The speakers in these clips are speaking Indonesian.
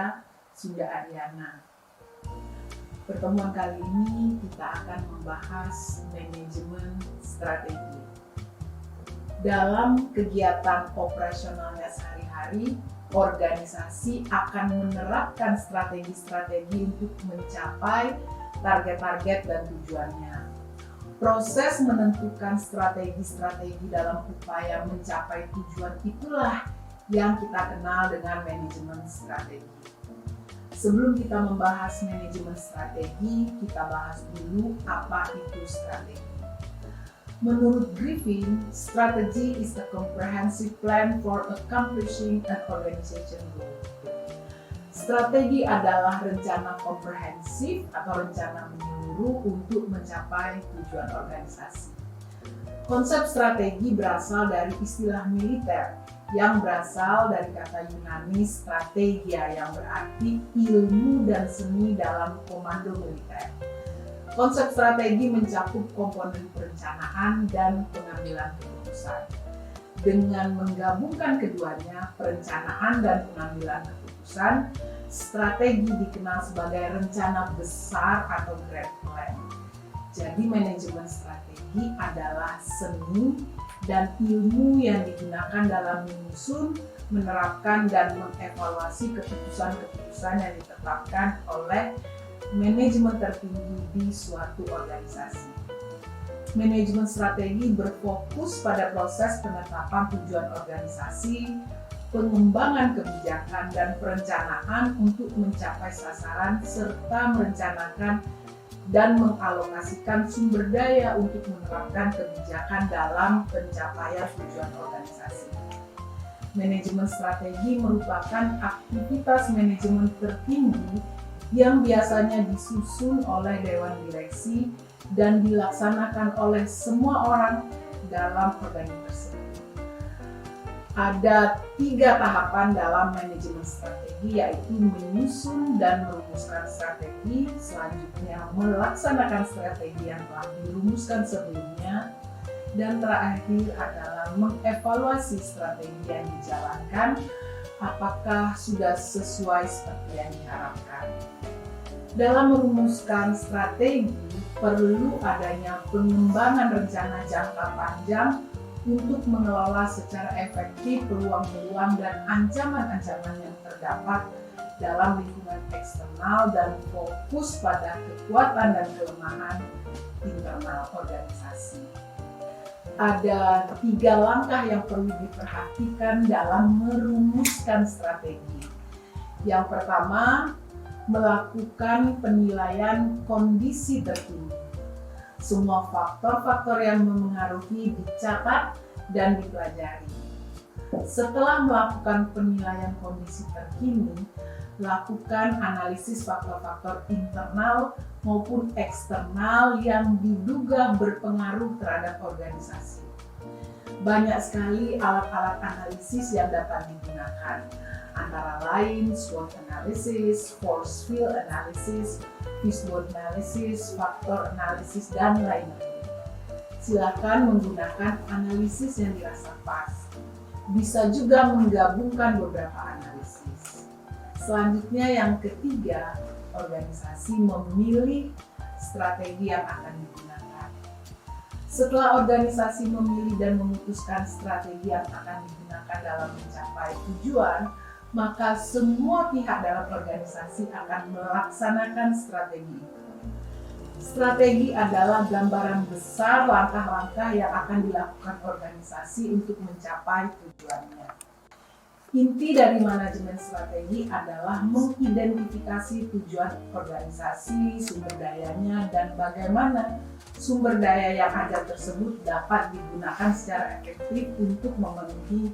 saya, Sunda Ariana. Pertemuan kali ini kita akan membahas manajemen strategi. Dalam kegiatan operasionalnya sehari-hari, organisasi akan menerapkan strategi-strategi untuk mencapai target-target dan tujuannya. Proses menentukan strategi-strategi dalam upaya mencapai tujuan itulah yang kita kenal dengan manajemen strategi. Sebelum kita membahas manajemen strategi, kita bahas dulu apa itu strategi. Menurut Griffin, strategy is a comprehensive plan for accomplishing an organization goal. Strategi adalah rencana komprehensif atau rencana menyeluruh untuk mencapai tujuan organisasi. Konsep strategi berasal dari istilah militer yang berasal dari kata Yunani strategia yang berarti ilmu dan seni dalam komando militer. Konsep strategi mencakup komponen perencanaan dan pengambilan keputusan. Dengan menggabungkan keduanya, perencanaan dan pengambilan keputusan, strategi dikenal sebagai rencana besar atau grand plan. Jadi manajemen strategi adalah seni dan ilmu yang digunakan dalam menyusun, menerapkan, dan mengevaluasi keputusan-keputusan yang ditetapkan oleh manajemen tertinggi di suatu organisasi. Manajemen strategi berfokus pada proses penetapan tujuan organisasi, pengembangan kebijakan, dan perencanaan untuk mencapai sasaran, serta merencanakan dan mengalokasikan sumber daya untuk menerapkan kebijakan dalam pencapaian tujuan organisasi. Manajemen strategi merupakan aktivitas manajemen tertinggi yang biasanya disusun oleh dewan direksi dan dilaksanakan oleh semua orang dalam organisasi. Ada 3 tahapan dalam manajemen strategi, yaitu menyusun dan merumuskan strategi, selanjutnya melaksanakan strategi yang telah dirumuskan sebelumnya, dan terakhir adalah mengevaluasi strategi yang dijalankan apakah sudah sesuai seperti yang diharapkan. Dalam merumuskan strategi, perlu adanya pengembangan rencana jangka panjang untuk mengelola secara efektif peluang-peluang dan ancaman-ancaman yang terdapat dalam lingkungan eksternal dan fokus pada kekuatan dan kelemahan internal organisasi. Ada 3 langkah yang perlu diperhatikan dalam merumuskan strategi. Yang pertama, melakukan penilaian kondisi terkini. Semua faktor-faktor yang memengaruhi dicatat dan dipelajari. Setelah melakukan penilaian kondisi terkini, lakukan analisis faktor-faktor internal maupun eksternal yang diduga berpengaruh terhadap organisasi. Banyak sekali alat-alat analisis yang dapat digunakan, antara lain SWOT analysis, force field analysis, fishbone analysis, faktor analysis, dan lain-lain. Silakan menggunakan analisis yang dirasa pas. Bisa juga menggabungkan beberapa analisis. Selanjutnya yang ketiga, organisasi memilih strategi yang akan digunakan. Setelah organisasi memilih dan memutuskan strategi yang akan digunakan dalam mencapai tujuan, maka semua pihak dalam organisasi akan melaksanakan strategi itu. Strategi adalah gambaran besar langkah-langkah yang akan dilakukan organisasi untuk mencapai tujuannya. Inti dari manajemen strategi adalah mengidentifikasi tujuan organisasi, sumber dayanya, dan bagaimana sumber daya yang ada tersebut dapat digunakan secara efektif untuk memenuhi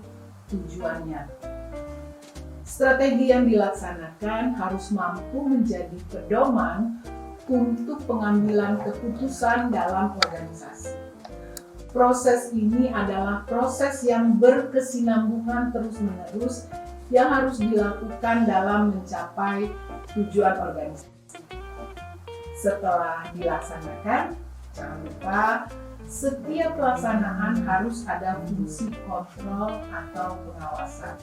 tujuannya. Strategi yang dilaksanakan harus mampu menjadi pedoman untuk pengambilan keputusan dalam organisasi. Proses ini adalah proses yang berkesinambungan terus-menerus yang harus dilakukan dalam mencapai tujuan organisasi. Setelah dilaksanakan, jangan lupa setiap pelaksanaan harus ada fungsi kontrol atau pengawasan.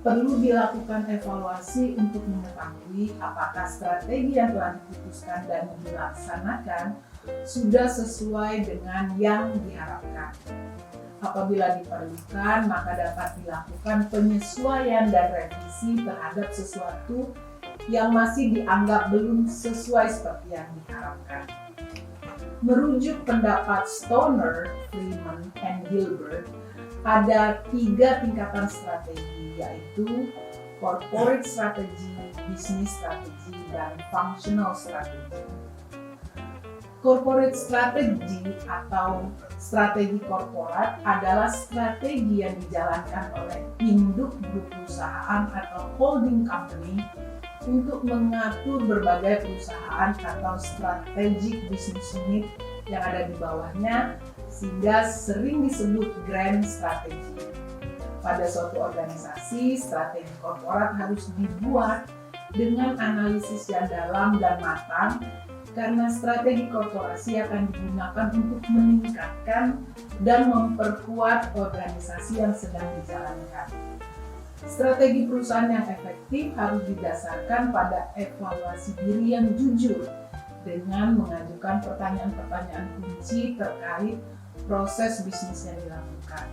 Perlu dilakukan evaluasi untuk mengetahui apakah strategi yang telah diputuskan dan dilaksanakan sudah sesuai dengan yang diharapkan. Apabila diperlukan, maka dapat dilakukan penyesuaian dan revisi terhadap sesuatu yang masih dianggap belum sesuai seperti yang diharapkan. Merujuk pendapat Stoner, Freeman, and Gilbert, ada 3 tingkatan strategi, yaitu corporate strategy, business strategy, dan functional strategy. Corporate strategy atau strategi korporat adalah strategi yang dijalankan oleh induk grup perusahaan atau holding company untuk mengatur berbagai perusahaan atau strategic business unit yang ada di bawahnya, sehingga sering disebut grand strategy. Pada suatu organisasi, strategi korporat harus dibuat dengan analisis yang dalam dan matang, karena strategi korporasi akan digunakan untuk meningkatkan dan memperkuat organisasi yang sedang dijalankan. Strategi perusahaan yang efektif harus didasarkan pada evaluasi diri yang jujur dengan mengajukan pertanyaan-pertanyaan kunci terkait proses bisnis yang dilakukan.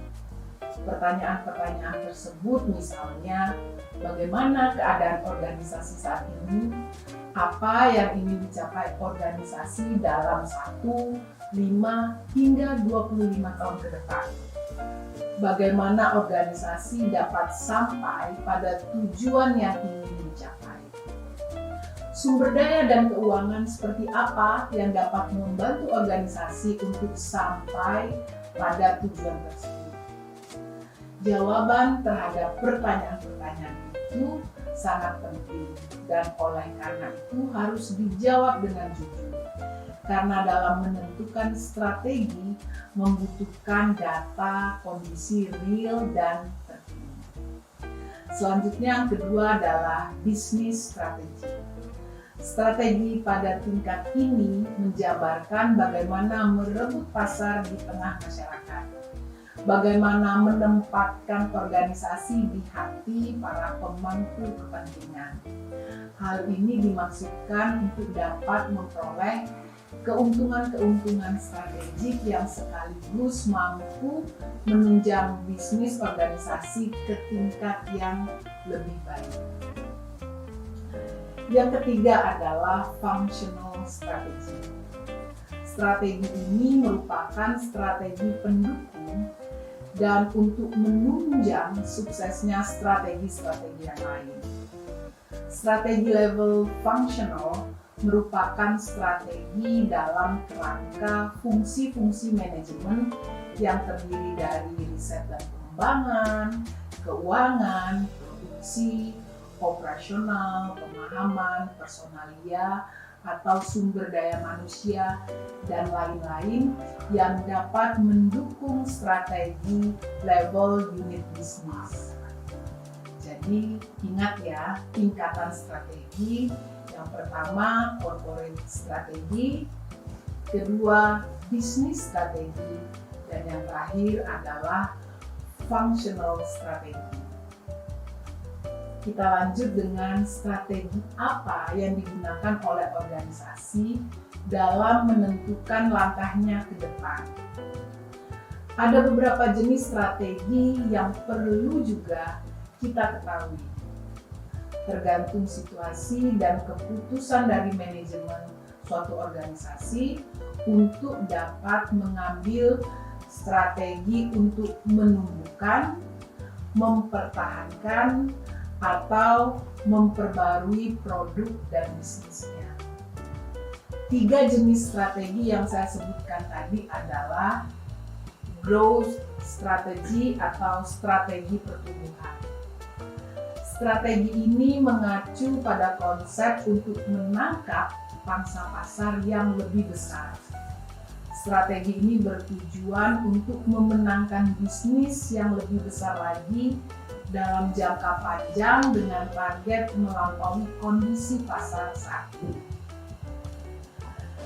Pertanyaan-pertanyaan tersebut misalnya, bagaimana keadaan organisasi saat ini, apa yang ingin dicapai organisasi dalam 1, 5, hingga 25 tahun ke depan. Bagaimana organisasi dapat sampai pada tujuan yang ingin dicapai. Sumber daya dan keuangan seperti apa yang dapat membantu organisasi untuk sampai pada tujuan tersebut. Jawaban terhadap pertanyaan-pertanyaan itu sangat penting dan oleh karena itu harus dijawab dengan jujur. Karena dalam menentukan strategi membutuhkan data, kondisi real, dan terkini. Selanjutnya yang kedua adalah bisnis strategi. Strategi pada tingkat ini menjabarkan bagaimana merebut pasar di tengah masyarakat, bagaimana menempatkan organisasi di hati para pemangku kepentingan. Hal ini dimaksudkan untuk dapat memperoleh keuntungan-keuntungan strategik yang sekaligus mampu menunjang bisnis organisasi ke tingkat yang lebih baik. Yang ketiga adalah functional strategy. Strategi ini merupakan strategi pendukung dan untuk menunjang suksesnya strategi-strategi yang lain. Strategi level functional merupakan strategi dalam kerangka fungsi-fungsi manajemen yang terdiri dari riset dan pengembangan, keuangan, produksi, operasional, pemahaman, personalia, atau sumber daya manusia, dan lain-lain yang dapat mendukung strategi level unit bisnis. Jadi ingat ya, tingkatan strategi. Yang pertama, corporate strategi, kedua, bisnis strategi, dan yang terakhir adalah functional strategi. Kita lanjut dengan strategi apa yang digunakan oleh organisasi dalam menentukan langkahnya ke depan. Ada beberapa jenis strategi yang perlu juga kita ketahui. Tergantung situasi dan keputusan dari manajemen suatu organisasi untuk dapat mengambil strategi untuk menumbuhkan, mempertahankan, atau memperbarui produk dan bisnisnya. 3 jenis strategi yang saya sebutkan tadi adalah growth strategy atau strategi pertumbuhan. Strategi ini mengacu pada konsep untuk menangkap pangsa pasar yang lebih besar. Strategi ini bertujuan untuk memenangkan bisnis yang lebih besar lagi dalam jangka panjang dengan target melampaui kondisi pasar saat ini.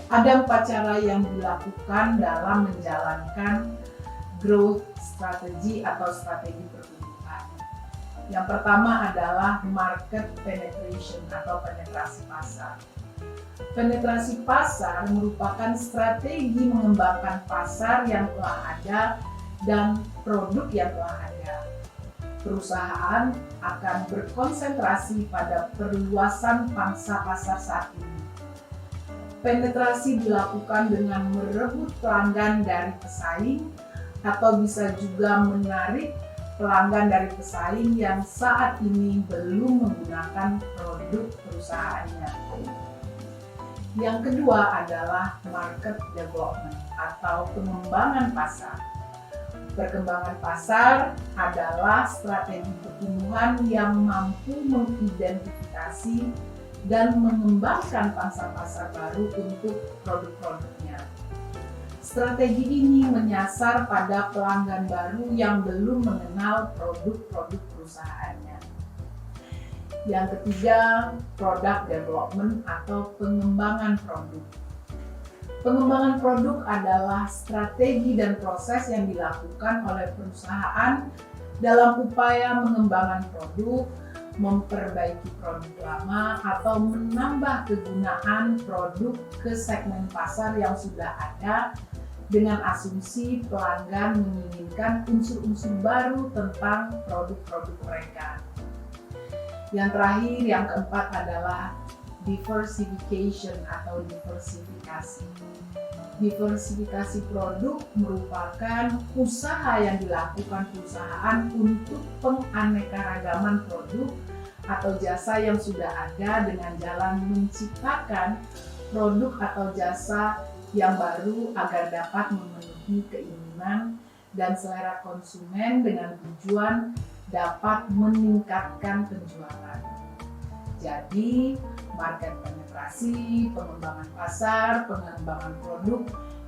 Ada 4 cara yang dilakukan dalam menjalankan growth strategy atau strategi pertumbuhan. Yang pertama adalah market penetration atau penetrasi pasar. Penetrasi pasar merupakan strategi mengembangkan pasar yang telah ada dan produk yang telah ada. Perusahaan akan berkonsentrasi pada perluasan pangsa pasar saat ini. Penetrasi dilakukan dengan merebut pelanggan dari pesaing atau bisa juga menarik pelanggan dari pesaing yang saat ini belum menggunakan produk perusahaannya. Yang kedua adalah market development atau pengembangan pasar. Perkembangan pasar adalah strategi pertumbuhan yang mampu mengidentifikasi dan mengembangkan pangsa pasar baru untuk produk-produknya. Strategi ini menyasar pada pelanggan baru yang belum mengenal produk-produk perusahaannya. Yang ketiga, product development atau pengembangan produk. Pengembangan produk adalah strategi dan proses yang dilakukan oleh perusahaan dalam upaya mengembangkan produk, memperbaiki produk lama, atau menambah kegunaan produk ke segmen pasar yang sudah ada dengan asumsi pelanggan menginginkan unsur-unsur baru tentang produk-produk mereka. Yang terakhir, yang keempat adalah diversification atau diversifikasi. Diversifikasi produk merupakan usaha yang dilakukan perusahaan untuk penganekaragaman produk atau jasa yang sudah ada dengan jalan menciptakan produk atau jasa yang baru agar dapat memenuhi keinginan dan selera konsumen dengan tujuan dapat meningkatkan penjualan. Jadi, market penetrasi, pengembangan pasar, pengembangan produk,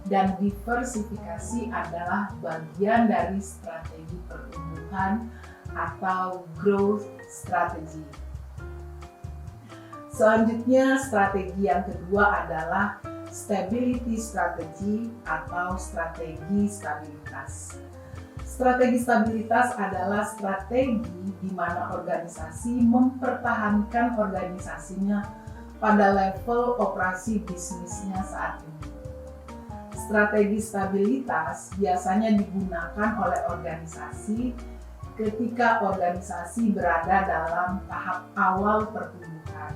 dan diversifikasi adalah bagian dari strategi pertumbuhan atau growth strategy. Selanjutnya, strategi yang kedua adalah stability strategy atau strategi stabilitas. Strategi stabilitas adalah strategi di mana organisasi mempertahankan organisasinya pada level operasi bisnisnya saat ini. Strategi stabilitas biasanya digunakan oleh organisasi ketika organisasi berada dalam tahap awal pertumbuhan.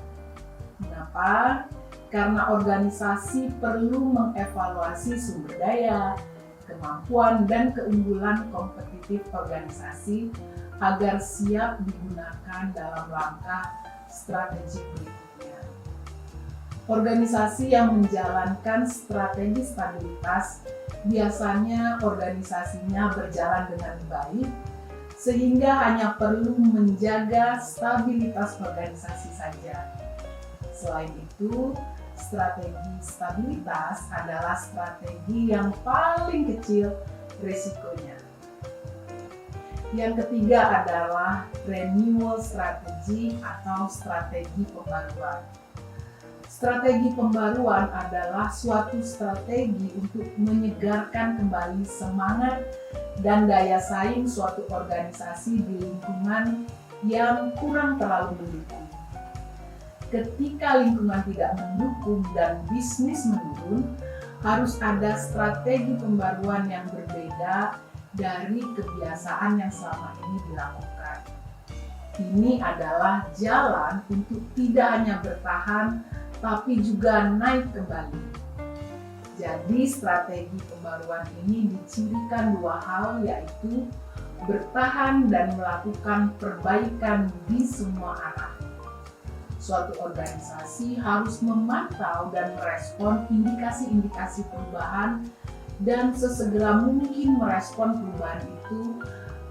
Mengapa? Karena organisasi perlu mengevaluasi sumber daya, kemampuan, dan keunggulan kompetitif organisasi agar siap digunakan dalam langkah strategi berikutnya. Organisasi yang menjalankan strategi stabilitas biasanya organisasinya berjalan dengan baik, sehingga hanya perlu menjaga stabilitas organisasi saja. Selain itu, strategi stabilitas adalah strategi yang paling kecil risikonya. Yang ketiga adalah renewal strategy atau strategi pembaruan. Strategi pembaruan adalah suatu strategi untuk menyegarkan kembali semangat dan daya saing suatu organisasi di lingkungan yang kurang terlalu mendukung. Ketika lingkungan tidak mendukung dan bisnis menurun, harus ada strategi pembaruan yang berbeda dari kebiasaan yang selama ini dilakukan. Ini adalah jalan untuk tidak hanya bertahan, tapi juga naik kembali. Jadi strategi pembaruan ini dicirikan dua hal, yaitu bertahan dan melakukan perbaikan di semua arah. Suatu organisasi harus memantau dan merespon indikasi-indikasi perubahan dan sesegera mungkin merespon perubahan itu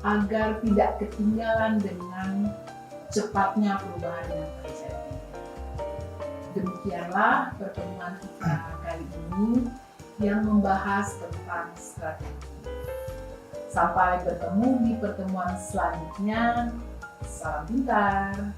agar tidak ketinggalan dengan cepatnya perubahan yang terjadi. Demikianlah pertemuan kita kali ini yang membahas tentang strategi. Sampai bertemu di pertemuan selanjutnya. Salam pintar.